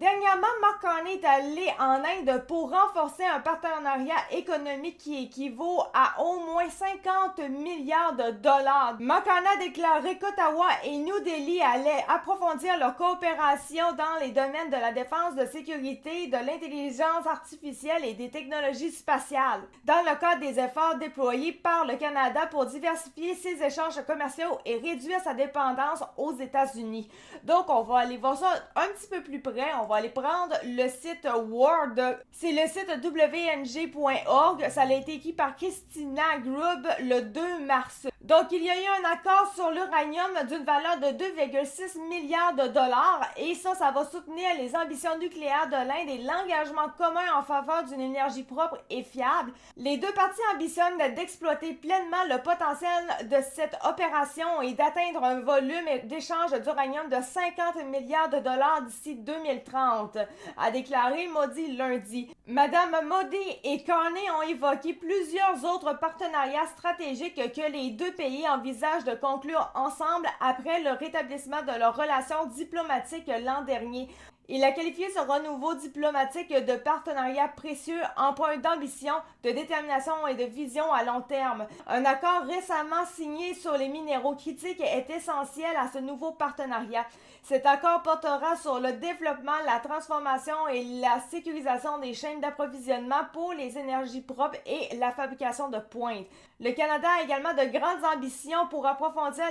Dernièrement, Mark Carney est allé en Inde pour renforcer un partenariat économique qui équivaut à au moins 50 milliards de dollars. Mark Carney a déclaré qu'Ottawa et New Delhi allaient approfondir leur coopération dans les domaines de la défense, de sécurité, de l'intelligence artificielle et des technologies spatiales, dans le cadre des efforts déployés par le Canada pour diversifier ses échanges commerciaux et réduire sa dépendance aux États-Unis. Donc, on va aller voir ça un petit peu plus près. On va aller prendre le site Word. C'est le site wng.org. Ça a été écrit par Christina Grubb le 2 mars. Donc, il y a eu un accord sur l'uranium d'une valeur de 2,6 milliards de dollars et ça va soutenir les ambitions nucléaires de l'Inde et l'engagement commun en faveur d'une énergie propre et fiable. Les deux parties ambitionnent d'exploiter pleinement le potentiel de cette opération et d'atteindre un volume d'échange d'uranium de 50 milliards de dollars d'ici 2030, a déclaré Modi lundi. Madame Modi et Carney ont évoqué plusieurs autres partenariats stratégiques que les deux pays envisagent de conclure ensemble après le rétablissement de leurs relations diplomatiques l'an dernier. Il a qualifié ce renouveau diplomatique de partenariat précieux, empreint d'ambition, de détermination et de vision à long terme. Un accord récemment signé sur les minéraux critiques est essentiel à ce nouveau partenariat. Cet accord portera sur le développement, la transformation et la sécurisation des chaînes d'approvisionnement pour les énergies propres et la fabrication de pointe. Le Canada a également de grandes ambitions pour approfondir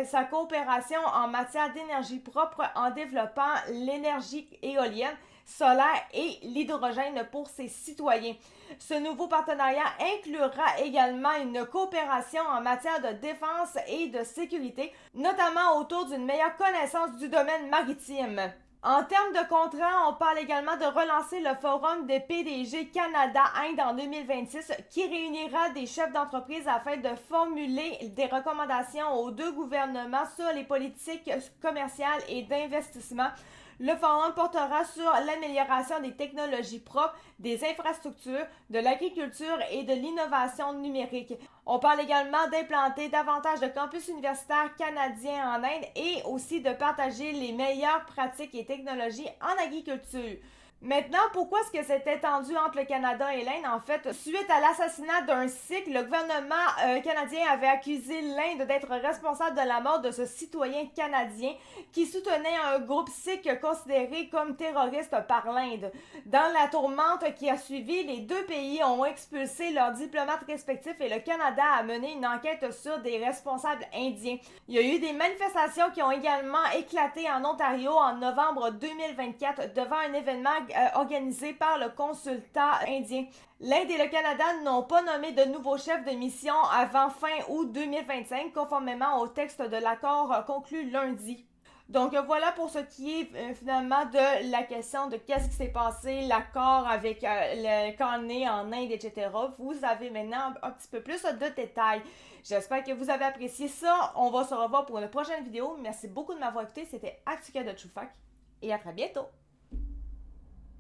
sa coopération en matière d'énergie propre en développant l'énergie éolienne, solaire et l'hydrogène pour ses citoyens. Ce nouveau partenariat inclura également une coopération en matière de défense et de sécurité, notamment autour d'une meilleure connaissance du domaine maritime. En termes de contrat, on parle également de relancer le forum de PDG Canada-Inde en 2026 qui réunira des chefs d'entreprise afin de formuler des recommandations aux deux gouvernements sur les politiques commerciales et d'investissement. Le forum portera sur l'amélioration des technologies propres, des infrastructures, de l'agriculture et de l'innovation numérique. On parle également d'implanter davantage de campus universitaires canadiens en Inde et aussi de partager les meilleures pratiques et technologies en agriculture. Maintenant, pourquoi est-ce que c'est étendu entre le Canada et l'Inde? En fait, suite à l'assassinat d'un Sikh, le gouvernement canadien avait accusé l'Inde d'être responsable de la mort de ce citoyen canadien qui soutenait un groupe Sikh considéré comme terroriste par l'Inde. Dans la tourmente qui a suivi, les deux pays ont expulsé leurs diplomates respectifs et le Canada a mené une enquête sur des responsables indiens. Il y a eu des manifestations qui ont également éclaté en Ontario en novembre 2024 devant un événement organisé par le consulat indien. L'Inde et le Canada n'ont pas nommé de nouveaux chefs de mission avant fin août 2025, conformément au texte de l'accord conclu lundi. Donc voilà pour ce qui est finalement de la question de qu'est-ce qui s'est passé, l'accord avec le Carney en Inde, etc. Vous avez maintenant un petit peu plus de détails. J'espère que vous avez apprécié ça. On va se revoir pour une prochaine vidéo. Merci beaucoup de m'avoir écouté. C'était Actica de Choufac et à très bientôt.